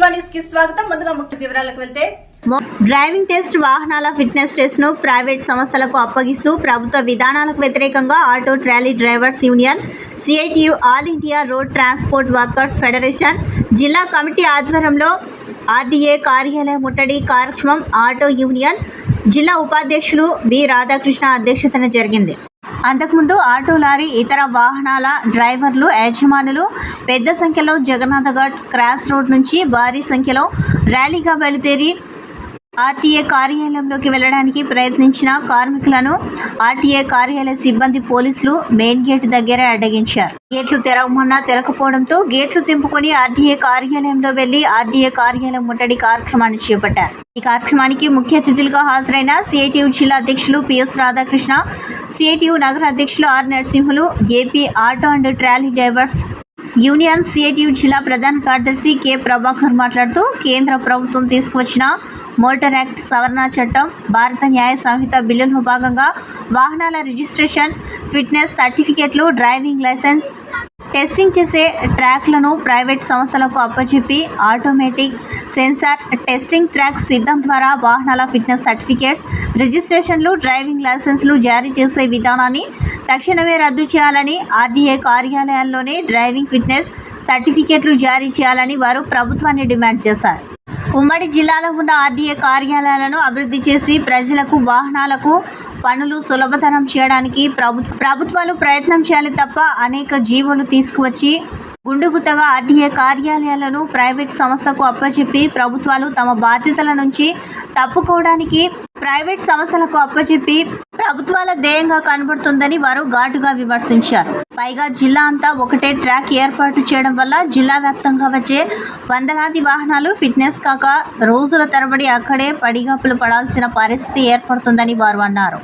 స్వాగతం. ముందుగా ముఖ్య వివరాలకు వెళ్తే డ్రైవింగ్ టెస్ట్ వాహనాల ఫిట్నెస్ టెస్ట్ ను ప్రైవేట్ సంస్థలకు అప్పగిస్తూ ప్రభుత్వ విధానాలకు వ్యతిరేకంగా auto trolley drivers union CITU all India road transport workers federation జిల్లా కమిటీ ఆధ్వర్యంలో ఆర్డీఏ కార్యాలయ ముట్టడి కార్యక్రమం ఆటో యూనియన్ జిల్లా ఉపాధ్యక్షులు బి రాధాకృష్ణ అధ్యక్షతన జరిగింది. అంతకుముందు ఆటో లారీ ఇతర వాహనాల డ్రైవర్లు యజమానులు పెద్ద సంఖ్యలో జగన్నాథఘాట్ క్రాస్ రోడ్ నుంచి భారీ సంఖ్యలో ర్యాలీగా బయలుదేరి ఆర్టీఏ కార్యాలయంలోకి వెళ్లడానికి ప్రయత్నించిన కార్మికులను ఆర్టీఏ కార్యాలయ సిబ్బంది పోలీసులు మెయిన్ గేట్ దగ్గరే అడ్డగించారు. గేట్లు తెరవమన్నా తెరకపోవడంతో గేట్లు తెంపుకొని ఆర్టీఏ కార్యాలయంలో వెళ్లి ఆర్టీఏ కార్యాలయం ముట్టడి కార్యక్రమాన్ని చేపట్టారు. ఈ కార్యక్రమానికి ముఖ్య అతిథులుగా హాజరైన సిఐటియు జిల్లా అధ్యక్షులు పిఎస్ రాధాకృష్ణ, సిఐటియు నగర అధ్యక్షులు R Narasimhulu, AP auto and trolley drivers union CITU జిల్లా ప్రధాన కార్యదర్శి కె ప్రభాకర్ మాట్లాడుతూ కేంద్ర ప్రభుత్వం తీసుకువచ్చిన మోటార్ యాక్ట్ సవరణ చట్టం, భారత న్యాయ సంహిత బిల్లులో భాగంగా వాహనాల రిజిస్ట్రేషన్, ఫిట్నెస్ సర్టిఫికెట్లు, డ్రైవింగ్ లైసెన్స్ టెస్టింగ్ చేసే ట్రాక్లను ప్రైవేట్ సంస్థలకు అప్పచెప్పి ఆటోమేటిక్ సెన్సార్ టెస్టింగ్ ట్రాక్ సిద్ధం ద్వారా వాహనాల ఫిట్నెస్ సర్టిఫికేట్స్, రిజిస్ట్రేషన్లు, డ్రైవింగ్ లైసెన్స్లు జారీ చేసే విధానాన్ని తక్షణమే రద్దు చేయాలని, ఆర్డీఏ కార్యాలయాల్లోనే డ్రైవింగ్ ఫిట్నెస్ సర్టిఫికేట్లు జారీ చేయాలని వారు ప్రభుత్వాన్ని డిమాండ్ చేశారు. ఉమ్మడి జిల్లాలో ఉన్న ఆర్డీఏ కార్యాలయాలను అభివృద్ధి చేసి ప్రజలకు వాహనాలకు పనులు సులభతరం చేయడానికి ప్రభుత్వాలు ప్రయత్నం చేయాలి తప్ప అనేక జీవోలు తీసుకువచ్చి గుండుగుత్తగా ఆర్డీఏ కార్యాలయాలను ప్రైవేట్ సంస్థకు అప్పచెప్పి ప్రభుత్వాలు తమ బాధ్యతల నుంచి తప్పుకోవడానికి ప్రైవేట్ సంస్థలకు అప్పచెప్పి ప్రభుత్వాల ధ్యేయంగా కనబడుతుందని వారు ఘాటుగా విమర్శించారు. పైగా జిల్లా అంతా ఒకటే ట్రాక్ ఏర్పాటు చేయడం వల్ల జిల్లా వ్యాప్తంగా వచ్చే వందలాది వాహనాలు ఫిట్నెస్ కాక రోజుల తరబడి అక్కడే పడిగాపులు పడాల్సిన పరిస్థితి ఏర్పడుతుందని వారు అన్నారు.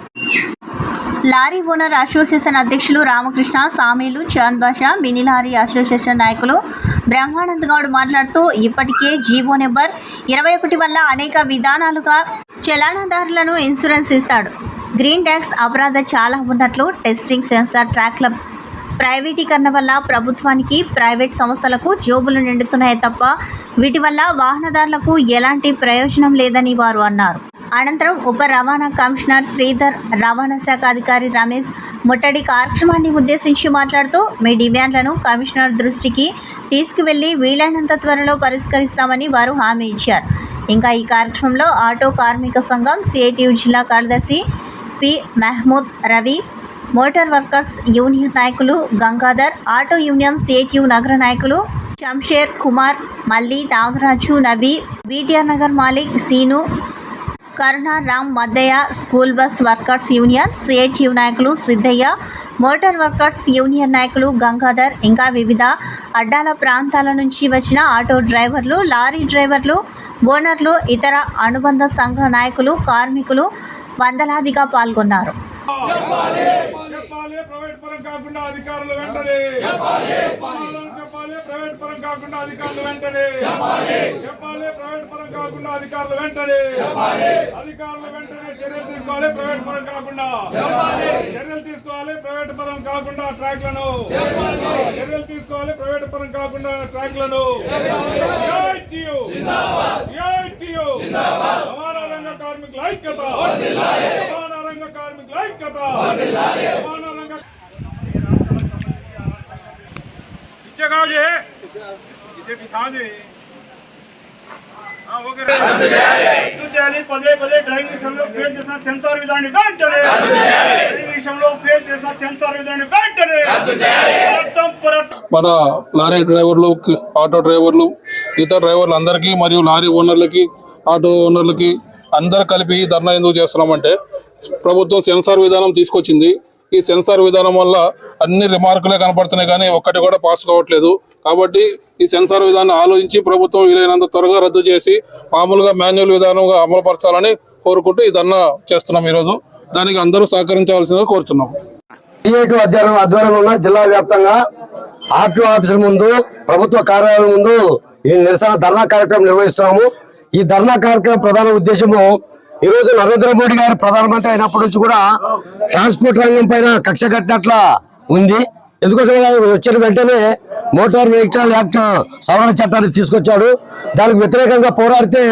లారీ ఓనర్ అసోసియేషన్ అధ్యక్షులు Ramakrishna, సామీలు, Chand Basha, mini lorry association నాయకులు బ్రహ్మానంద్ గౌడ్ మాట్లాడుతూ ఇప్పటికే జీవో నెంబర్ 21 వల్ల అనేక విధానాలుగా చలానాదారులను ఇన్సూరెన్స్ ఇస్తాడు. గ్రీన్ ట్యాక్స్ అపరాధం చాలా ఉన్నట్లు, టెస్టింగ్ సెన్సార్ ట్రాక్ల ప్రైవేటీకరణ వల్ల ప్రభుత్వానికి ప్రైవేట్ సంస్థలకు జోబులు నిండుతున్నాయి తప్ప వీటి వల్ల వాహనదారులకు ఎలాంటి ప్రయోజనం లేదని వారు అన్నారు. అనంతరం ఉప రవాణా కమిషనర్ శ్రీధర్, రవాణా శాఖ అధికారి రమేష్ ముట్టడి కార్యక్రమాన్ని ఉద్దేశించి మాట్లాడుతూ మీ డిమాండ్లను కమిషనర్ దృష్టికి తీసుకువెళ్లి వీలైనంత త్వరలో పరిష్కరిస్తామని వారు హామీ ఇచ్చారు. ఇంకా ఈ కార్యక్రమంలో ఆటో కార్మిక సంఘం సిఐటియు జిల్లా కార్యదర్శి P Mahmood Ravi, motor workers union నాయకులు గంగాధర్, ఆటో యూనియన్ సిఐటియు నగర నాయకులు Shamsher Kumar, Malli, Nagaraju, Nabi, BTR Nagar Malik, Seenu, Karuna, Ram, Maddaiah, school bus workers union CITU నాయకులు సిద్ధయ్య, మోటార్ వర్కర్స్ యూనియన్ నాయకులు గంగాధర్, ఇంకా వివిధ అడ్డాల ప్రాంతాల నుంచి వచ్చిన ఆటో డ్రైవర్లు, లారీ డ్రైవర్లు, ఓనర్లు, ఇతర అనుబంధ సంఘ నాయకులు, కార్మికులు వందలాదిగా పాల్గొన్నారు. చర్యలు తీసుకోవాలి, ప్రైవేట్ పరం కాకుండా ట్రాక్లను చర్యలు తీసుకోవాలి, ప్రైవేట్ పరం కాకుండా ట్రాక్లను రవాణా రంగ కార్మికుల ఐక్యత, రవాణా రంగ కార్మికుల ఐక్యత, రవాణా రంగ పదే డ్రైవింగ్ విషయంలో ఫెయిల్ చేసిన సెన్సార్ విధానాన్ని వెంటనే మన లారీ డ్రైవర్లు, ఆటో డ్రైవర్లు, ఇతర డ్రైవర్లు అందరికీ మరియు లారీ ఓనర్లకి, ఆటో ఓనర్లకి అందరు కలిపి ధర్నా ఎందుకు చేస్తున్నామంటే ప్రభుత్వం సెన్సార్ విధానం తీసుకొచ్చింది. ఈ సెన్సార్ విధానం వల్ల అన్ని రిమార్కులే కనపడుతున్నాయి కానీ ఒక్కటి కూడా పాస్ కావట్లేదు. కాబట్టి ఈ సెన్సార్ విధానం ఆలోచించి ప్రభుత్వం వీలైనంత త్వరగా రద్దు చేసి మామూలుగా మాన్యువల్ విధానంగా అమలుపరచాలని కోరుకుంటూ ఈ ధర్నా చేస్తున్నాం. ఈరోజు దానికి అందరూ సహకరించవలసిందిగా కోరుతున్నాం. ఆధ్వర్యంలో ఉన్న జిల్లా వ్యాప్తంగా ఆర్టీఓ ఆఫీసుల ముందు, ప్రభుత్వ కార్యాలయం ముందు ఈ నిరసన ధర్నా కార్యక్రమం నిర్వహిస్తున్నాము. ఈ ధర్నా కార్యక్రమం ప్రధాన ఉద్దేశము ఈ రోజు నరేంద్ర మోడీ గారు ప్రధానమంత్రి అయినప్పటి నుంచి కూడా ట్రాన్స్పోర్ట్ రంగం పైన కక్ష కట్టినట్ల ఉంది. ఎందుకోసం వచ్చిన వెంటనే మోటార్ వెహికల్ యాక్ట్ సవరణ చట్టాన్ని తీసుకొచ్చాడు. దానికి వ్యతిరేకంగా పోరాడితే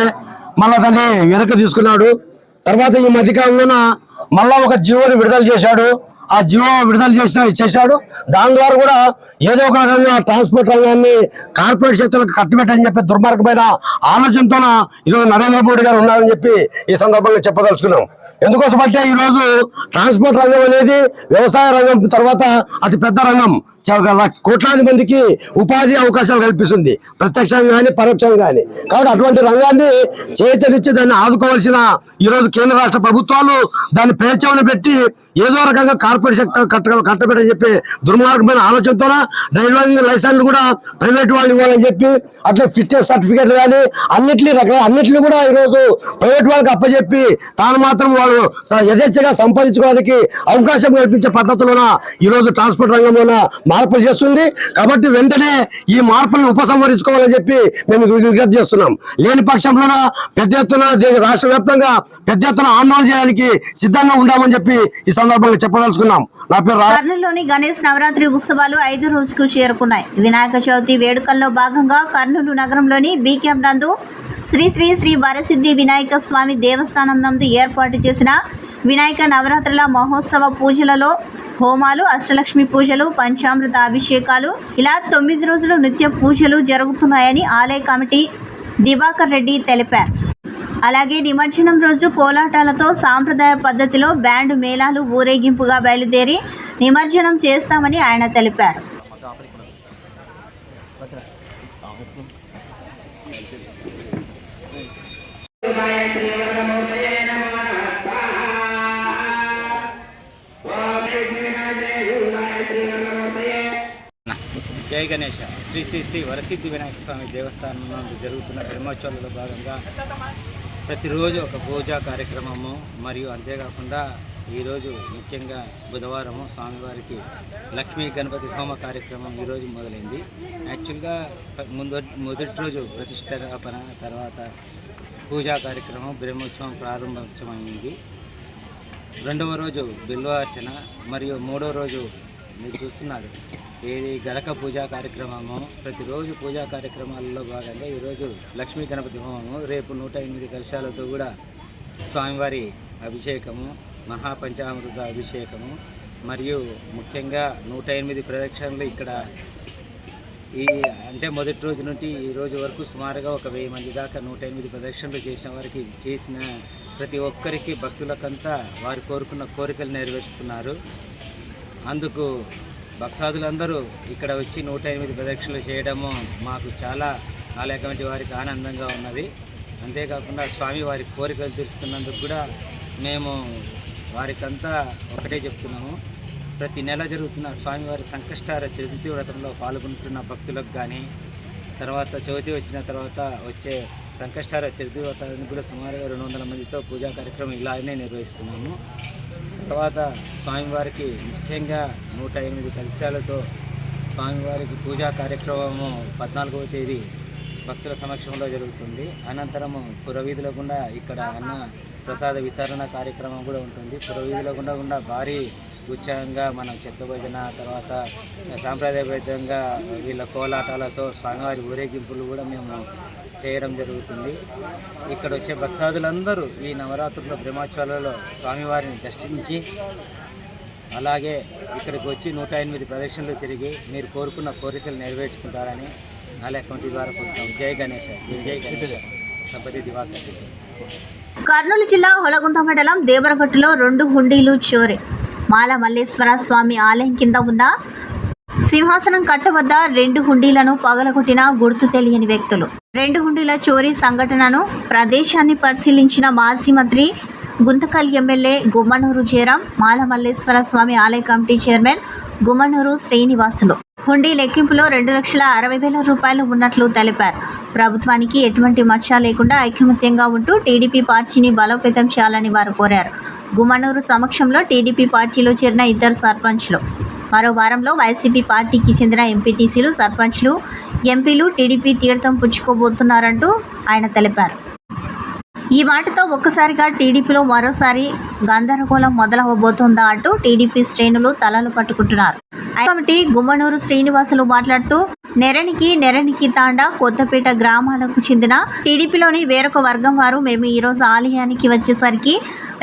మళ్ళా దాన్ని వెనక్కి తీసుకున్నాడు. తర్వాత ఈ మధ్యకాలంలోన మళ్ళా ఒక జీవోని విడుదల చేశాడు. ఆ జీవో విడుదల చేశాడు. దాని ద్వారా కూడా ఏదో ఒక రకంగా ట్రాన్స్పోర్ట్ రంగాన్ని కార్పొరేట్ శక్తులకు కట్టుబెట్టని చెప్పి దుర్మార్గమైన ఆలోచనతో ఈరోజు నరేంద్ర మోడీ గారు ఉన్నారని చెప్పి ఈ సందర్భంగా చెప్పదలుచుకున్నాం. ఎందుకోసం అంటే ఈరోజు ట్రాన్స్పోర్ట్ రంగం అనేది వ్యవసాయ రంగం తర్వాత అతి పెద్ద రంగం. కోట్లాది మందికి ఉపాధి అవకాశాలు కల్పిస్తుంది, ప్రత్యక్షంగా కానీ పరోక్షంగా కానీ. కాబట్టి అటువంటి రంగాన్ని చేతనిచ్చి దాన్ని ఆదుకోవాల్సిన ఈరోజు కేంద్ర రాష్ట్ర ప్రభుత్వాలు దాన్ని పేర్చవని పెట్టి ఏదో రకంగా కార్పొరేట్ సెక్టర్ కట్టబెట్టని చెప్పి దుర్మార్గమైన ఆలోచనతో డ్రైవింగ్ లైసెన్స్ కూడా ప్రైవేట్ వాళ్ళు ఇవ్వాలని చెప్పి అట్లా ఫిట్నెస్ సర్టిఫికేట్లు కానీ అన్నిటిని కూడా ఈరోజు ప్రైవేట్ వాళ్ళకి అప్పచెప్పి తాను మాత్రం వాళ్ళు యథేచ్ఛగా సంపాదించుకోవడానికి అవకాశం కల్పించే పద్ధతిలోన ఈరోజు ట్రాన్స్పోర్ట్ రంగంలోన మార్పులు చేస్తుంది. కాబట్టి వెంటనే ఈ మార్పులను ఉపసంహరించుకోవాలని చెప్పి మేము విజ్ఞప్తి చేస్తున్నాం. లేని పక్షంలోన పెద్ద ఎత్తున రాష్ట్ర వ్యాప్తంగా పెద్ద ఎత్తున ఆందోళన చేయడానికి సిద్ధంగా ఉంటామని చెప్పి ఈ సందర్భంగా చెప్పదలుచుకున్నాం. నా పేరు కర్నూలులోని గణేష్ నవరాత్రి ఉత్సవాలు 5 రోజుకు చేరుకున్నాయి. వినాయక చవితి వేడుకల్లో భాగంగా కర్నూలు నగరంలోని బీకేఎం నందు శ్రీ శ్రీ శ్రీ వరసిద్ధి వినాయక స్వామి దేవస్థానం నందు ఏర్పాటు చేసిన వినాయక నవరాత్రుల మహోత్సవ పూజలలో హోమాలు, అష్టలక్ష్మి పూజలు, పంచామృత అభిషేకాలు ఇలా 9 రోజులు నిత్య పూజలు జరుగుతున్నాయని ఆలయ కమిటీ దివాకర్ రెడ్డి తెలిపారు. అలాగే నిమజ్జనం రోజు కోలాటాలతో సాంప్రదాయ పద్ధతిలో బ్యాండ్ మేళాలు ఊరేగింపుగా బయలుదేరి నిమజ్జనం చేస్తామని ఆయన తెలిపారు. జై గణేష. శ్రీ శ్రీ శ్రీ వరసిద్ధి వినాయక స్వామి దేవస్థానం నుండి జరుగుతున్న బ్రహ్మోత్సవాలలో భాగంగా ప్రతిరోజు ఒక పూజా కార్యక్రమము మరియు అంతేకాకుండా ఈరోజు ముఖ్యంగా బుధవారము స్వామివారికి లక్ష్మీ గణపతి హోమ కార్యక్రమం ఈరోజు మొదలైంది. యాక్చువల్గా మొదటి రోజు ప్రతిష్టాపన, తర్వాత పూజా కార్యక్రమం బ్రహ్మోత్సవం ప్రారంభోత్సవమైంది. రెండవ రోజు బిల్వార్చన మరియు మూడవ రోజు మీరు చూస్తున్నారు ఏది గరక పూజా కార్యక్రమము. ప్రతిరోజు పూజా కార్యక్రమాలలో భాగంగా ఈరోజు లక్ష్మీ గణపతి హోమము, రేపు 108 కలశాలతో కూడా స్వామివారి అభిషేకము, మహాపంచామృత అభిషేకము మరియు ముఖ్యంగా 108 ప్రదక్షిణలు ఇక్కడ అంటే మొదటి రోజు నుండి ఈ రోజు వరకు సుమారుగా ఒక 1000 మంది దాకా 108 ప్రదక్షిణలు చేసిన వారికి చేసిన ప్రతి ఒక్కరికి భక్తులకంతా వారు కోరుకున్న కోరికలు నెరవేరుస్తున్నారు. అందుకు భక్తాదులందరూ ఇక్కడ వచ్చి 108 ప్రదక్షిణలు చేయడము మాకు చాలా ఆలయ కమిటీ వారికి ఆనందంగా ఉన్నది. అంతేకాకుండా స్వామి వారి కోరికలు తీరుస్తున్నందుకు కూడా మేము వారికంతా ఒకటే చెప్తున్నాము. ప్రతి నెల జరుగుతున్న స్వామివారి సంకష్టార చతుర్థి వ్రతంలో పాల్గొంటున్న భక్తులకు కానీ, తర్వాత చవితి వచ్చిన తర్వాత వచ్చే సంకష్టార చతుర్థి వ్రతానికి కూడా సుమారుగా 200 మందితో పూజా కార్యక్రమం ఇలానే నిర్వహిస్తున్నాము. తర్వాత స్వామివారికి ముఖ్యంగా 108 కలశాలతో స్వామివారికి పూజా కార్యక్రమము 14వ తేదీ భక్తుల సమక్షంలో జరుగుతుంది. అనంతరము పురవీధుల గుండా ఇక్కడ అన్న ప్రసాద వితరణ కార్యక్రమం కూడా ఉంటుంది. పురవీధుల గుండా భారీ ఉత్సాహంగా మనం చెత్త భజన, తర్వాత సాంప్రదాయబద్ధంగా వీళ్ళ కోలాటాలతో స్వామివారి ఊరేగింపులు కూడా మేము చేయడం జరుగుతుంది. ఇక్కడ వచ్చే భక్తాదులందరూ ఈ నవరాత్రుల బ్రహ్మోత్సవాలలో స్వామివారిని దర్శించి అలాగే ఇక్కడికి వచ్చి 108 ప్రదక్షిణలు తిరిగి మీరు కోరుకున్న కోరికలు నెరవేర్చుకుంటారని ఆలయ కమిటీ ద్వారా కోరుతాం. జై గణేష. జై గణేష. సంపతి దివాకర్. కర్నూలు జిల్లా హొలగుంద మండలం దేవరగట్టులో 2 హుండీలు చోరీ. మాల మల్లేశ్వర స్వామి ఆలయం కింద ఉన్న సింహాసనం కట్ట వద్ద 2 హుండీలను పగలగొట్టిన గుర్తు తెలియని వ్యక్తులు. 2 హుండీల చోరీ సంఘటనను ప్రదేశాన్ని పరిశీలించిన మాజీ మంత్రి గుంతకల్ ఎమ్మెల్యే గుమ్మనూరు జయరాం, మాల మల్లేశ్వర స్వామి ఆలయ కమిటీ చైర్మన్ గుమ్మనూరు శ్రీనివాసులు హుండీ లెక్కింపులో 2,60,000 రూపాయలు ఉన్నట్లు తెలిపారు. ప్రభుత్వానికి ఎటువంటి మచ్చ లేకుండా ఐకమత్యంగా ఉంటూ టీడీపీ పార్టీని బలోపేతం చేయాలని వారు కోరారు. గుమ్మనూరు సమక్షంలో టీడీపీ పార్టీలో చేరిన 2 సర్పంచ్లు, మరో వారంలో వైసీపీ పార్టీకి చెందిన ఎంపీటీసీలు, సర్పంచ్లు, ఎంపీలు టీడీపీ తీర్థం పుచ్చుకోబోతున్నారంటూ ఆయన తెలిపారు. ఈ మాటతో ఒక్కసారిగా టీడీపీలో మరోసారి గందరగోళం మొదలవబోతోందా అంటూ టీడీపీ శ్రేణులు తలలు పట్టుకుంటున్నారు. కమిటీ గుమ్మనూరు శ్రీనివాసులు మాట్లాడుతూ నెరణికి తాండా కొత్తపేట గ్రామాలకు చెందిన టీడీపీలోని వేరొక వర్గం వారు మేము ఈరోజు ఆలయానికి వచ్చేసరికి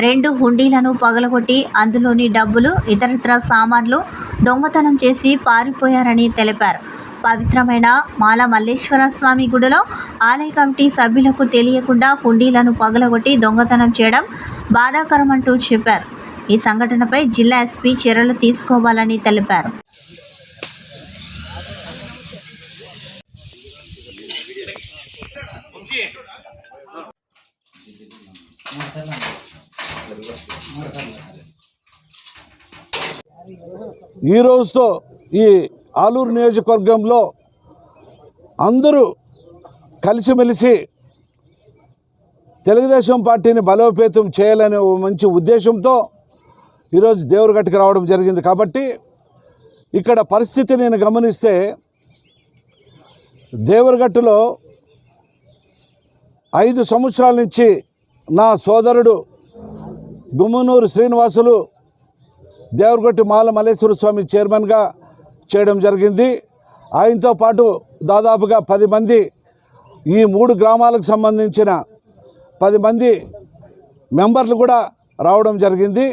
2 హుండీలను పగలగొట్టి అందులోని డబ్బులు ఇతరత్ర సామాన్లు దొంగతనం చేసి పారిపోయారని తెలిపారు. పవిత్రమైన మాల మల్లేశ్వర స్వామి గుడిలో ఆలయ కమిటీ సభ్యులకు తెలియకుండా హుండీలను పగలగొట్టి దొంగతనం చేయడం బాధాకరమంటూ చెప్పారు. ఈ సంఘటనపై జిల్లా ఎస్పీ చర్యలు తీసుకోవాలని తెలిపారు. ఈ రోజుతో ఈ ఆలూరు నియోజకవర్గంలో అందరూ కలిసిమెలిసి తెలుగుదేశం పార్టీని బలోపేతం చేయాలనే మంచి ఉద్దేశంతో ఈరోజు దేవరగట్టుకు రావడం జరిగింది. కాబట్టి ఇక్కడ పరిస్థితి నేను గమనిస్తే దేవరగట్టులో 5 సంవత్సరాల నుంచి నా సోదరుడు గుమ్మనూరు శ్రీనివాసులు దేవరగట్టు మాల మల్లేశ్వర స్వామి చైర్మన్గా చేయడం జరిగింది. ఆయనతో పాటు దాదాపుగా 10 మంది ఈ 3 గ్రామాలకు సంబంధించిన 10 మంది మెంబర్లు కూడా రావడం జరిగింది.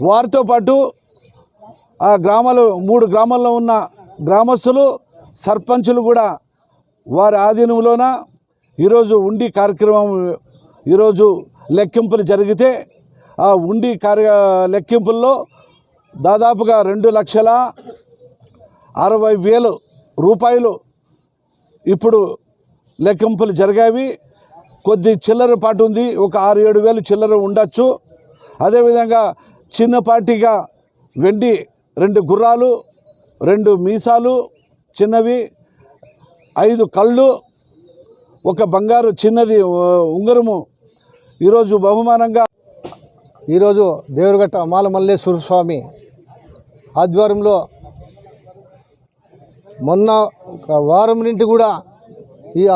వారితో పాటు ఆ 3 గ్రామాల్లో ఉన్న గ్రామస్తులు సర్పంచులు కూడా వారి ఆధీనంలోన ఈరోజు ఉండి కార్యక్రమం ఈరోజు లెక్కింపులు జరిగితే ఆ ఉండి లెక్కింపుల్లో దాదాపుగా 2,60,000 రూపాయలు ఇప్పుడు లెక్కింపులు జరిగాయి. కొద్ది చిల్లర పాటు ఉంది, ఒక 6-7 వేలు చిల్లర ఉండొచ్చు. అదేవిధంగా చిన్నపాటిగా వెండి 2 గుర్రాలు, 2 మీసాలు చిన్నవి, 5 కళ్ళు, ఒక బంగారు చిన్నది ఉంగరము ఈరోజు బహుమానంగా ఈరోజు దేవరగట్ట మాల మల్లేశ్వర స్వామి ఆధ్వర్యంలో మొన్న ఒక వారం నుండి కూడా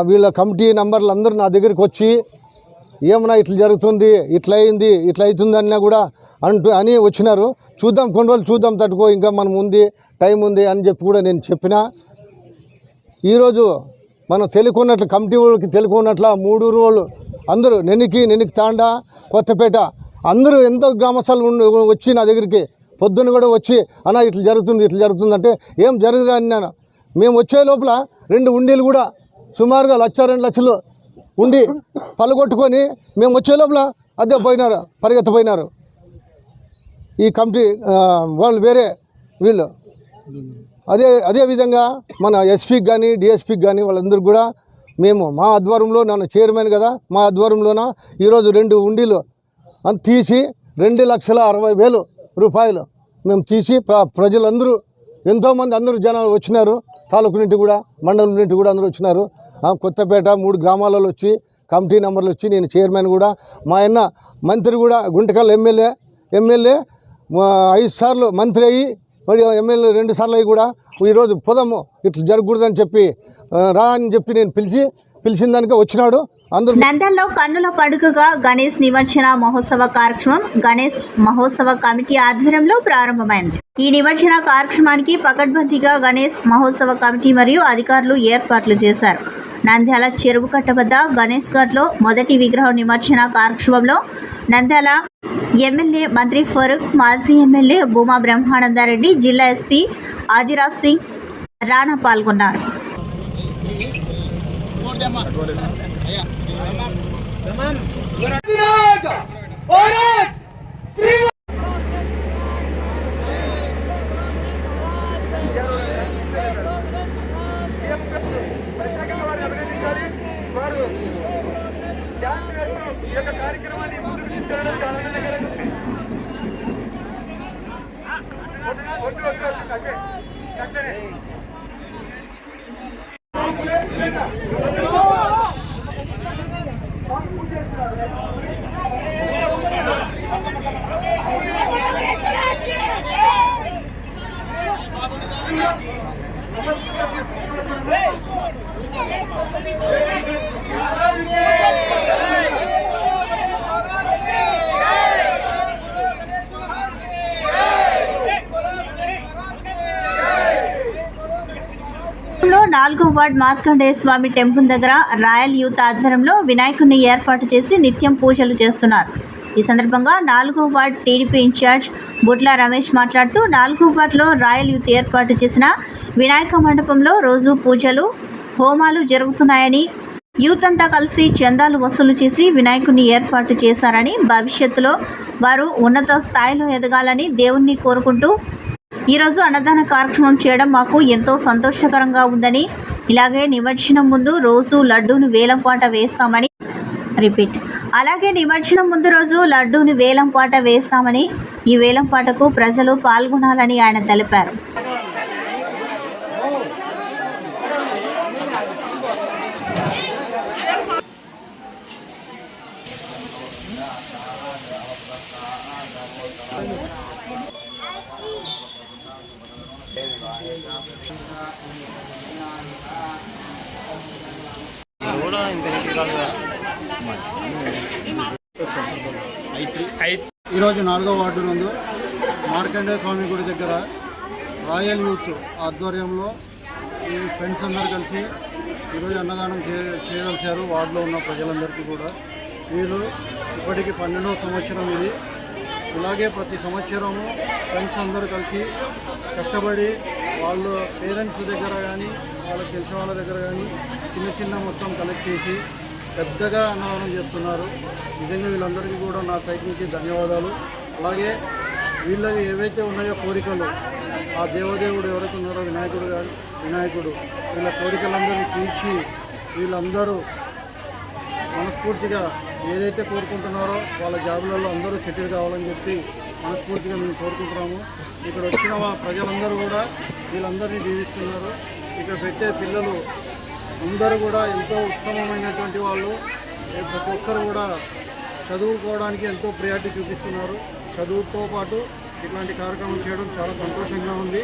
వీళ్ళ కమిటీ నంబర్లు అందరూ నా దగ్గరికి వచ్చి ఏమన్నా ఇట్లా జరుగుతుంది, ఇట్లా అయింది, ఇట్లా అవుతుంది అన్నా కూడా అని వచ్చినారు. చూద్దాం, కొన్ని రోజులు చూద్దాం, తట్టుకో, ఇంకా మనం ఉంది, టైం ఉంది అని చెప్పి కూడా నేను చెప్పిన. ఈరోజు మనం తెలుకున్నట్లు కమిటీ వాళ్ళకి తెలుకున్నట్ల 3 రోజులు అందరూ నెనికి తాండా కొత్తపేట అందరూ ఎంతో గ్రామస్థాలు వచ్చి నా దగ్గరికి పొద్దున్న కూడా వచ్చి అన్న ఇట్లా జరుగుతుంది అంటే ఏం జరగదు అన్నాను. మేము వచ్చే లోపల 2 ఉండీలు కూడా సుమారుగా 1,00,000-2 లక్షలు ఉండి పలగొట్టుకొని మేము వచ్చే లోపల అదే పరిగెత్తపోయినారు ఈ కమిటీ వాళ్ళు, వేరే వీళ్ళు. అదే విధంగా మన ఎస్పీకి కానీ డిఎస్పీకి కానీ వాళ్ళందరూ కూడా మేము మా ఆధ్వర్యంలో, నన్ను చైర్మన్ కదా, మా ఆధ్వర్యంలోన ఈరోజు 2 ఉండీలు తీసి 2,60,000 రూపాయలు మేము తీసి ప్రజలందరూ ఎంతోమంది అందరూ జనాలు వచ్చినారు. తాలూకు నుండి కూడా, మండలం నుండి కూడా అందరూ వచ్చినారు. కొత్తపేట 3 గ్రామాలలో వచ్చి కమిటీ నెంబర్లు వచ్చి నేను చైర్మన్ కూడా, మా అన్న మంత్రి కూడా, గుంటకల్ ఎమ్మెల్యే 5 సార్లు మంత్రి అయ్యి మరి ఎమ్మెల్యే 2 సార్లు అయ్యి కూడా ఈరోజు పొదము ఇట్లా జరగకూడదని చెప్పి రా అని చెప్పి నేను పిలిచిన దానికి వచ్చినాడు. నంద్యాలలో కన్నుల పండుగగా గణేష్ నిమజ్జన మహోత్సవ కార్యక్రమం గణేష్ మహోత్సవ కమిటీ ఆధ్వర్యంలో ప్రారంభమైంది. ఈ నిమజ్జన కార్యక్రమానికి పకడ్బందీగా గణేష్ మహోత్సవ కమిటీ మరియు అధికారులు ఏర్పాట్లు చేశారు. నంద్యాల చెరువు కట్ట వద్ద గణేష్ ఘాట్లో మొదటి విగ్రహం నిమజ్జన కార్యక్రమంలో నంద్యాల ఎమ్మెల్యే మంత్రి ఫరూక్, మాజీ ఎమ్మెల్యే భూమా బ్రహ్మానందరెడ్డి, జిల్లా ఎస్పీ ఆదిరాజ్ సింగ్ రాణా పాల్గొన్నారు. కార్యక్రమాన్ని ముందుకు తీసుకెళ్ళడం చాలా 4వ వార్డ్ మార్కండేయ స్వామి టెంపుల్ దగ్గర రాయల్ యూత్ ఆధ్వర్యంలో వినాయకుడిని ఏర్పాటు చేసి నిత్యం పూజలు చేస్తున్నారు. ఈ సందర్భంగా 4వ వార్డ్ టీడీపీ ఇన్ఛార్జ్ బుట్ల రమేష్ మాట్లాడుతూ 4వ వార్డులో రాయల్ యూత్ ఏర్పాటు చేసిన వినాయక మండపంలో రోజు పూజలు హోమాలు జరుగుతున్నాయని, యూత్ అంతా కలిసి చందాలు వసూలు చేసి వినాయకుడిని ఏర్పాటు చేశారని, భవిష్యత్తులో వారు ఉన్నత స్థాయిలో ఎదగాలని దేవుణ్ణి కోరుకుంటూ ఈరోజు అన్నదాన కార్యక్రమం చేయడం మాకు ఎంతో సంతోషకరంగా ఉందని, ఇలాగే నిమజ్జనం ముందు రోజు లడ్డూను వేలంపాట వేస్తామని అలాగే నిమజ్జనం ముందు రోజు లడ్డూని వేలంపాట వేస్తామని, ఈ వేలంపాటకు ప్రజలు పాల్గొనాలని ఆయన తెలిపారు. ఈరోజు 4వ వార్డు నందు మార్కండేయ స్వామి గుడి దగ్గర రాయల్ యూత్ ఆధ్వర్యంలో ఈ ఫ్రెండ్స్ అందరూ కలిసి ఈరోజు అన్నదానం చేయగలిశారు. వార్డులో ఉన్న ప్రజలందరికీ కూడా వీళ్ళు ఇప్పటికి 12వ సంవత్సరం ఇది. ఇలాగే ప్రతి సంవత్సరము ఫ్రెండ్స్ అందరూ కలిసి కష్టపడి వాళ్ళ పేరెంట్స్ దగ్గర కానీ వాళ్ళకి తెలిసిన వాళ్ళ దగ్గర కానీ చిన్న మొత్తం కలెక్ట్ చేసి పెద్దగా అన్నదానం చేస్తున్నారు. నిజంగా వీళ్ళందరికీ కూడా నా సైడ్ నుంచి ధన్యవాదాలు. అలాగే వీళ్ళకి ఏవైతే ఉన్నాయో కోరికలు, ఆ దేవదేవుడు ఎవరైతే ఉన్నారో వినాయకుడు వీళ్ళ కోరికలందరినీ తీర్చి వీళ్ళందరూ మనస్ఫూర్తిగా ఏదైతే కోరుకుంటున్నారో వాళ్ళ జాబులలో అందరూ సెటిల్ కావాలని చెప్పి మనస్ఫూర్తిగా మేము కోరుకుంటున్నాము. ఇక్కడ వచ్చిన ప్రజలందరూ కూడా వీళ్ళందరినీ దీవిస్తున్నారు. ఇక్కడ పెట్టే పిల్లలు అందరూ కూడా ఎంతో ఉత్తమమైనటువంటి వాళ్ళు. ప్రతి ఒక్కరు కూడా చదువుకోవడానికి ఎంతో ప్రయారిటీ చూపిస్తున్నారు. చదువుతో పాటు ఇట్లాంటి కార్యక్రమం చేయడం చాలా సంతోషంగా ఉంది.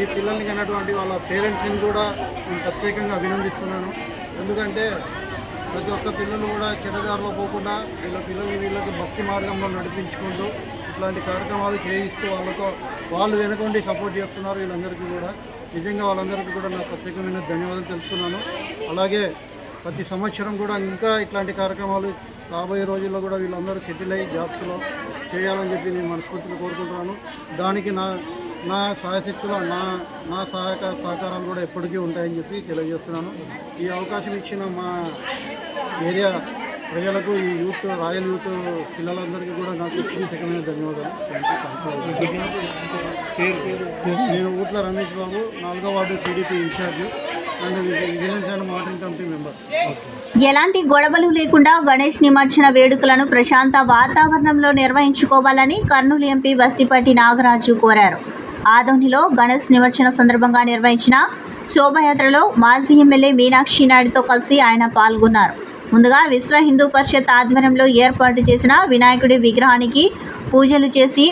ఈ పిల్లల్ని కన్నటువంటి వాళ్ళ పేరెంట్స్ని కూడా నేను ప్రత్యేకంగా అభినందిస్తున్నాను. ఎందుకంటే ప్రతి ఒక్క పిల్లలు కూడా చెడ్డదారిలో పోకుండా వీళ్ళకి భక్తి మార్గంలో నడిపించుకుంటూ ఇట్లాంటి కార్యక్రమాలు చేయిస్తూ వాళ్ళు వెనకుండి సపోర్ట్ చేస్తున్నారు. వీళ్ళందరికీ కూడా నిజంగా వాళ్ళందరికీ కూడా నా ప్రత్యేకమైన ధన్యవాదాలు తెలుపుతున్నాను. అలాగే ప్రతి సంవత్సరం కూడా ఇంకా ఇట్లాంటి కార్యక్రమాలు రాబోయే రోజుల్లో కూడా వీళ్ళందరూ సెటిల్ అయ్యి జాబ్స్లో చేయాలని చెప్పి నేను మనస్ఫూర్తిగా కోరుకుంటున్నాను. దానికి నా సహాయశక్తులు నా సహకారాలు కూడా ఎప్పటికీ ఉంటాయని చెప్పి తెలియజేస్తున్నాను. ఈ అవకాశం ఇచ్చిన మా ఏరియా ప్రజలకు, ఈ రాయల్ యూత్ పిల్లలందరికీ కూడా నాకు ప్రత్యేకమైన ధన్యవాదాలు. నేను ఊట్ల రమేష్ బాబు, 4వ ward TDP incharge and vigilance and monitoring committee member. ఎలాంటి గొడవలు లేకుండా గణేష్ నిమజ్జన వేడుకలను ప్రశాంత వాతావరణంలో నిర్వహించుకోవాలని కర్నూలు ఎంపీ బస్తిపాటి నాగరాజు కోరారు. ఆదోనిలో గణేష్ నిమజ్జన సందర్భంగా నిర్వహించిన శోభయాత్రలో మాజీ ఎమ్మెల్యే మీనాక్షి నాయుడుతో కలిసి ఆయన పాల్గొన్నారు. ముందుగా విశ్వ హిందూ పరిషత్ ఆధ్వర్యంలో ఏర్పాటు చేసిన వినాయకుడి విగ్రహానికి పూజలు చేసి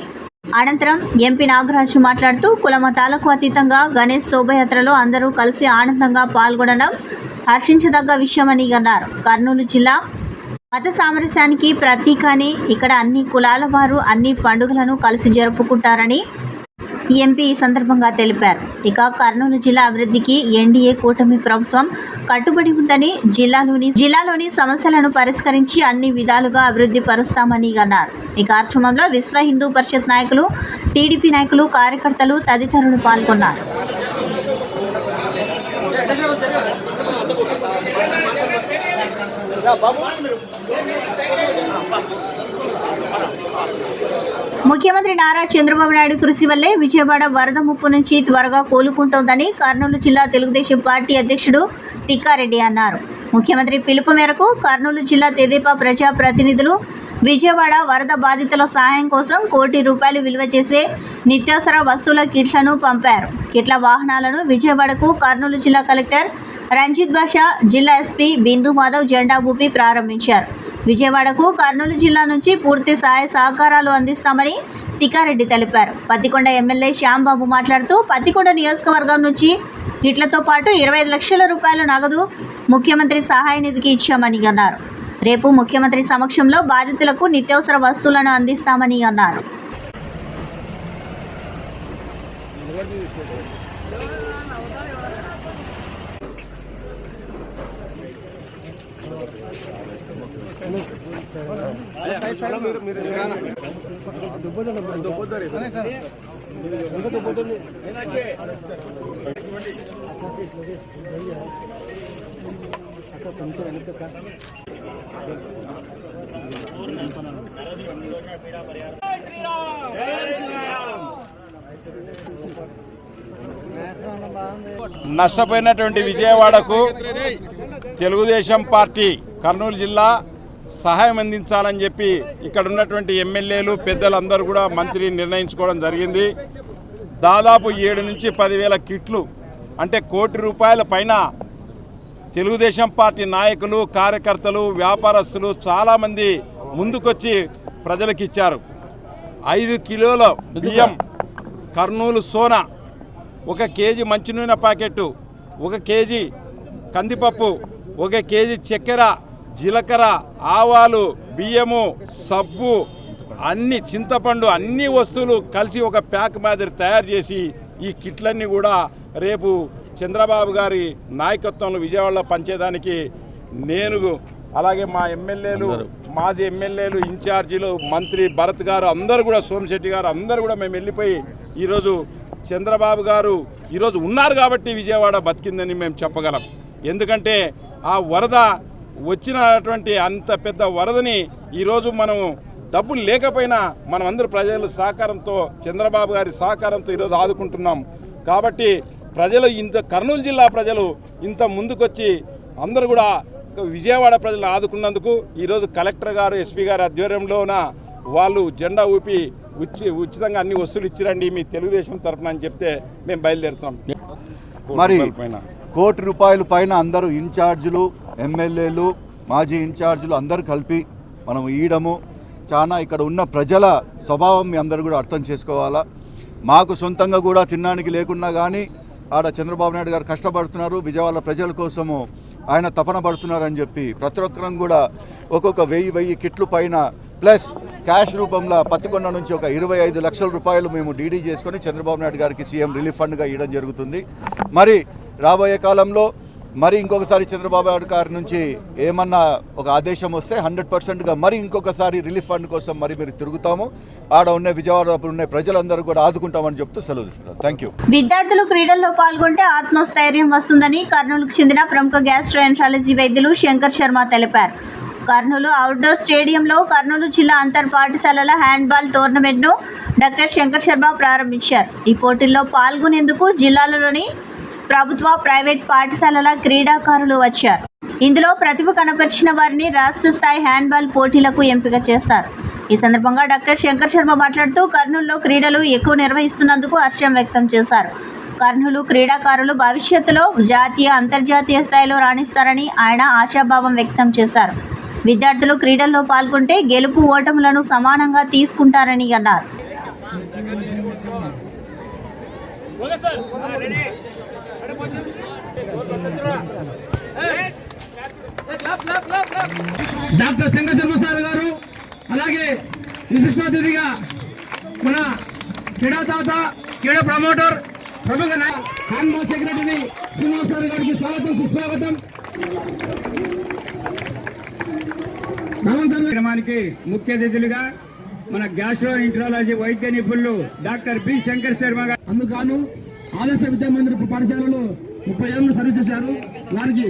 అనంతరం ఎంపీ నాగరాజు మాట్లాడుతూ కుల మతాలకు అతీతంగా గణేష్ శోభయాత్రలో అందరూ కలిసి ఆనందంగా పాల్గొనడం హర్షించదగ్గ విషయమని అన్నారు. కర్నూలు జిల్లా మత సామరస్యానికి ప్రతీక అని, ఇక్కడ అన్ని కులాల వారు అన్ని పండుగలను కలిసి జరుపుకుంటారని ఎంపీ ఈ సందర్భంగా తెలిపారు. ఇక కర్నూలు జిల్లా అభివృద్ధికి ఎన్డీఏ కూటమి ప్రభుత్వం కట్టుబడి ఉందని, జిల్లాలోని సమస్యలను పరిష్కరించి అన్ని విధాలుగా అభివృద్ధి పరుస్తామని అన్నారు. ఈ కార్యక్రమంలో విశ్వ హిందూ పరిషత్ నాయకులు, టీడీపీ నాయకులు, కార్యకర్తలు తదితరులు పాల్గొన్నారు. ముఖ్యమంత్రి నారా చంద్రబాబు నాయుడు కృషి వల్లే విజయవాడ వరద ముప్పు నుంచి త్వరగా కోలుకుంటోందని కర్నూలు జిల్లా తెలుగుదేశం పార్టీ అధ్యక్షుడు తిక్కారెడ్డి అన్నారు. ముఖ్యమంత్రి పిలుపు మేరకు కర్నూలు జిల్లా తెదేపా ప్రజా ప్రతినిధులు విజయవాడ వరద బాధితుల సహాయం కోసం ₹1 కోటి విలువ చేసే నిత్యావసర వస్తువుల కిట్లను పంపారు. కిట్ల వాహనాలను విజయవాడకు కర్నూలు జిల్లా కలెక్టర్ రంజిత్ బాషా, జిల్లా ఎస్పీ బిందు మాధవ్ జెండా ఊపి ప్రారంభించారు. విజయవాడకు కర్నూలు జిల్లా నుంచి పూర్తి సహాయ సహకారాలు అందిస్తామని తిక్కారెడ్డి తెలిపారు. పత్తికొండ ఎమ్మెల్యే శ్యాంబాబు మాట్లాడుతూ పత్తికొండ నియోజకవర్గం నుంచి కిట్లతో పాటు ₹25 లక్షల నగదు ముఖ్యమంత్రి సహాయ నిధికి ఇచ్చామని అన్నారు. రేపు ముఖ్యమంత్రి సమక్షంలో బాధితులకు నిత్యావసర వస్తువులను అందిస్తామని అన్నారు. నష్టపోయినటువంటి విజయవాడకు తెలుగుదేశం పార్టీ కర్నూలు జిల్లా సహాయం అందించాలని చెప్పి ఇక్కడ ఉన్నటువంటి ఎమ్మెల్యేలు పెద్దలందరూ కూడా మంత్రి నిర్ణయించుకోవడం జరిగింది. దాదాపు 7 నుంచి 10,000 కిట్లు అంటే ₹1 కోటి పైన తెలుగుదేశం పార్టీ నాయకులు, కార్యకర్తలు, వ్యాపారస్తులు చాలామంది ముందుకొచ్చి ప్రజలకు ఇచ్చారు. 5 కిలోల బియ్యం, కర్నూలు సోనా, 1 కేజీ మంచినూనె ప్యాకెట్టు, 1 కేజీ కందిపప్పు, 1 కేజీ చక్కెర, జీలకర్ర, ఆవాలు, బియ్యము, సబ్బు, అన్ని చింతపండు, అన్ని వస్తువులు కలిసి ఒక ప్యాక్ మాదిరి తయారు చేసి ఈ కిట్లన్నీ కూడా రేపు చంద్రబాబు గారి నాయకత్వంలో విజయవాడలో పంచేదానికి నేను అలాగే మా ఎమ్మెల్యేలు, మాజీ ఎమ్మెల్యేలు, ఇన్ఛార్జీలు, మంత్రి భరత్ గారు అందరూ కూడా, సోమశెట్టి గారు అందరూ కూడా మేము వెళ్ళిపోయి ఈరోజు చంద్రబాబు గారు ఈరోజు ఉన్నారు కాబట్టి విజయవాడ బతికిందని మేము చెప్పగలం. ఎందుకంటే ఆ వరద వచ్చినటువంటి అంత పెద్ద వరదని ఈరోజు మనం డబ్బులు లేకపోయినా మనం అందరూ ప్రజల సహకారంతో, చంద్రబాబు గారి సహకారంతో ఈరోజు ఆదుకుంటున్నాం. కాబట్టి ప్రజలు కర్నూలు జిల్లా ప్రజలు ఇంత ముందుకొచ్చి అందరూ కూడా విజయవాడ ప్రజలను ఆదుకున్నందుకు ఈరోజు కలెక్టర్ గారు, ఎస్పీ గారి ఆధ్వర్యంలోన వాళ్ళు జెండా ఊపి ఉచితంగా అన్ని వస్తువులు ఇచ్చిరండి మీ తెలుగుదేశం తరఫున అని చెప్తే మేము బయలుదేరుతున్నాం. మరి ₹1 కోటి పైన అందరూ ఇన్ఛార్జీలు, ఎమ్మెల్యేలు, మాజీ ఇన్ఛార్జీలు అందరూ కలిపి మనం ఇయడము చాలా ఇక్కడ ఉన్న ప్రజల స్వభావం మీ అందరూ కూడా అర్థం చేసుకోవాలా. మాకు సొంతంగా కూడా తినడానికి లేకున్నా కానీ ఆడ చంద్రబాబు నాయుడు గారు కష్టపడుతున్నారు, విజయవాడ ప్రజల కోసము ఆయన తపన పడుతున్నారని చెప్పి ప్రతి ఒక్కరం కూడా ఒక్కొక్క 1000 కిట్లు పైన ప్లస్ క్యాష్ రూపంలో పత్తికొండ నుంచి ఒక ₹25 లక్షల మేము డీడీ చేసుకొని చంద్రబాబు నాయుడు గారికి సీఎం రిలీఫ్ ఫండ్గా ఇవ్వడం జరుగుతుంది. మరి రాబోయే కాలంలో మరి ఇంకొకసారి చంద్రబాబు నాయుడు గారి నుంచి ఏమన్నా ఒక ఆదేశం వస్తే 100%గా మరి ఇంకొకసారి రిలీఫ్ ఫండ్ కోసం మరి మీరు తిరుగుతాము. ఆడ ఉన్న విజయవాడ ఉన్న ప్రజలందరూ కూడా ఆదుకుంటామని చెప్తూ సెలవు తీసుకున్నారు. Thank you. విద్యార్థులు క్రీడల్లో పాల్గొంటే ఆత్మస్థైర్యం వస్తుందని కర్నూలుకు చెందిన ప్రముఖ గ్యాస్ట్రోఎంట్రాలజీ వైద్యులు శంకర్ శర్మ తెలిపారు. కర్నూలు అవుట్డోర్ స్టేడియంలో కర్నూలు జిల్లా అంతర్ పాఠశాలల హ్యాండ్బాల్ టోర్నమెంట్ను డాక్టర్ శంకర్ శర్మ ప్రారంభించారు. ఈ పోటీల్లో పాల్గొనేందుకు జిల్లాలోని ప్రభుత్వ, ప్రైవేట్ పాఠశాలల క్రీడాకారులు వచ్చారు. ఇందులో ప్రతిభ కనపరిచిన వారిని రాష్ట్ర స్థాయి హ్యాండ్బాల్ పోటీలకు ఎంపిక చేస్తారు. ఈ సందర్భంగా డాక్టర్ శంకర్ శర్మ మాట్లాడుతూ కర్నూలులో క్రీడలు ఎక్కువ నిర్వహిస్తున్నందుకు హర్షం వ్యక్తం చేశారు. కర్నూలు క్రీడాకారులు భవిష్యత్తులో జాతీయ, అంతర్జాతీయ స్థాయిలో రాణిస్తారని ఆయన ఆశాభావం వ్యక్తం చేశారు. విద్యార్థులు క్రీడల్లో పాల్గొంటే గెలుపు, ఓటములను సమానంగా తీసుకుంటారని అన్నారు. డాక్టర్ శంకర్ శర్మ సార్ గారు, అలాగే విశిష్టాతిథిగా మన క్రీడాదాత, క్రీడా ప్రమోటర్, ప్రముఖ హ్యాండ్బాల్ సెక్రటరీ శ్రీనివాస్ సార్ గారికి స్వాగతం, సుస్వాగతం. కార్యక్రమానికి ముఖ్య అతిథులుగా మన గ్యాస్ట్రోఎంట్రాలజీ వైద్య నిపుణులు డాక్టర్ బి శంకర్ శర్మ గారు, అందుకు ఆదర్శ విద్యా మందిర పాఠశాలలో 30 ఏళ్ళు సర్వీస్ చేశారు. వారికి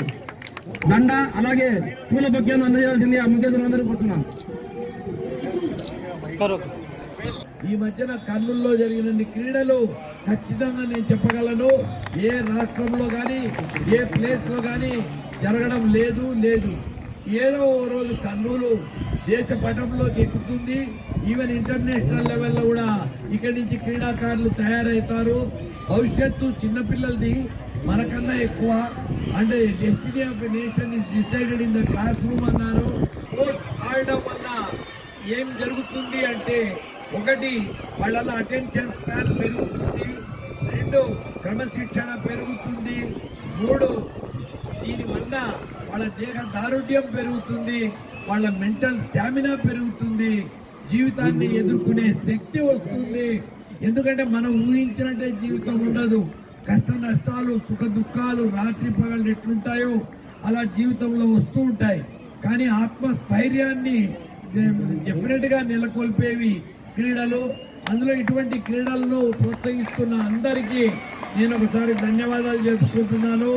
దండ అలాగే పూల బొకేను అందజేయాల్సింది ఆ ముఖ్య అతిథులందరూ కోరుతున్నాం. ఈ మధ్యన కర్నూలులో జరిగిన క్రీడలు ఖచ్చితంగా నేను చెప్పగలను, ఏ రాష్ట్రంలో కానీ ఏ ప్లేస్లో కానీ జరగడం లేదు. ఏదో ఓ రోజు కర్నూలు దేశ పటంలోకి ఎక్కుతుంది. ఈవెన్ ఇంటర్నేషనల్ లెవెల్లో కూడా ఇక్కడి నుంచి క్రీడాకారులు తయారవుతారు. భవిష్యత్తు చిన్నపిల్లలది మనకన్నా ఎక్కువ. అంటే destiny of a nation is decided in the class room అన్నారు. స్పోర్ట్స్ ఆడడం వల్ల ఏం జరుగుతుంది అంటే, 1 వాళ్ళలో అటెన్షన్ స్పాన్ పెరుగుతుంది, 2 క్రమశిక్షణ పెరుగుతుంది, 3 దీనివల్ల వాళ్ళ దేహ దారుఢ్యం పెరుగుతుంది, వాళ్ళ మెంటల్ స్టామినా పెరుగుతుంది, జీవితాన్ని ఎదుర్కొనే శక్తి వస్తుంది. ఎందుకంటే మనం ఊహించినట్టే జీవితం ఉండదు. కష్ట నష్టాలు, సుఖ దుఃఖాలు, రాత్రి పగళ్ళు ఎట్లుంటాయో అలా జీవితంలో వస్తూ ఉంటాయి. కానీ ఆత్మస్థైర్యాన్ని డెఫినెట్గా నెలకొల్పేవి క్రీడలు. అందులో ఇటువంటి క్రీడలను ప్రోత్సహిస్తున్న అందరికీ నేను ఒకసారి ధన్యవాదాలు తెలుపుకుంటున్నాను.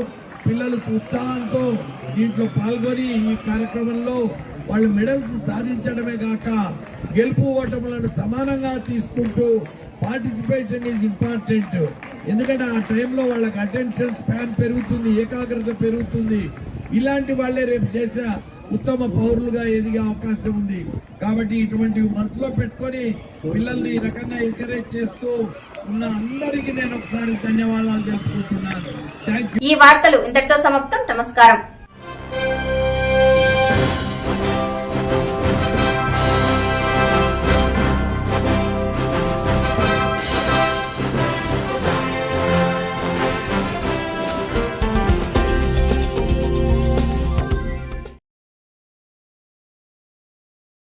పిల్లలు ఉత్సాహంతో దీంట్లో పాల్గొని ఈ కార్యక్రమంలో వాళ్ళు మెడల్స్ సాధించడమే కాక గెలుపు ఓటములను సమానంగా తీసుకుంటూ పార్టిసిపేషన్ ఈజ్ ఇంపార్టెంట్. ఎందుకంటే ఆ టైంలో వాళ్ళకి అటెన్షన్ స్పాన్ పెరుగుతుంది, ఏకాగ్రత పెరుగుతుంది. ఇలాంటి వాళ్ళే రేపు దేశ ఉత్తమ పౌరులుగా ఎదిగే అవకాశం ఉంది. కాబట్టి ఇటువంటివి మనసులో పెట్టుకొని పిల్లల్ని ఈ రకంగా ఎంకరేజ్ చేస్తూ ఉన్న అందరికీ నేను ఒకసారి ధన్యవాదాలు తెలుపుకుంటున్నాను. Thank you. ఈ వార్తలు ఇంతటితో సమాప్తం. నమస్కారం.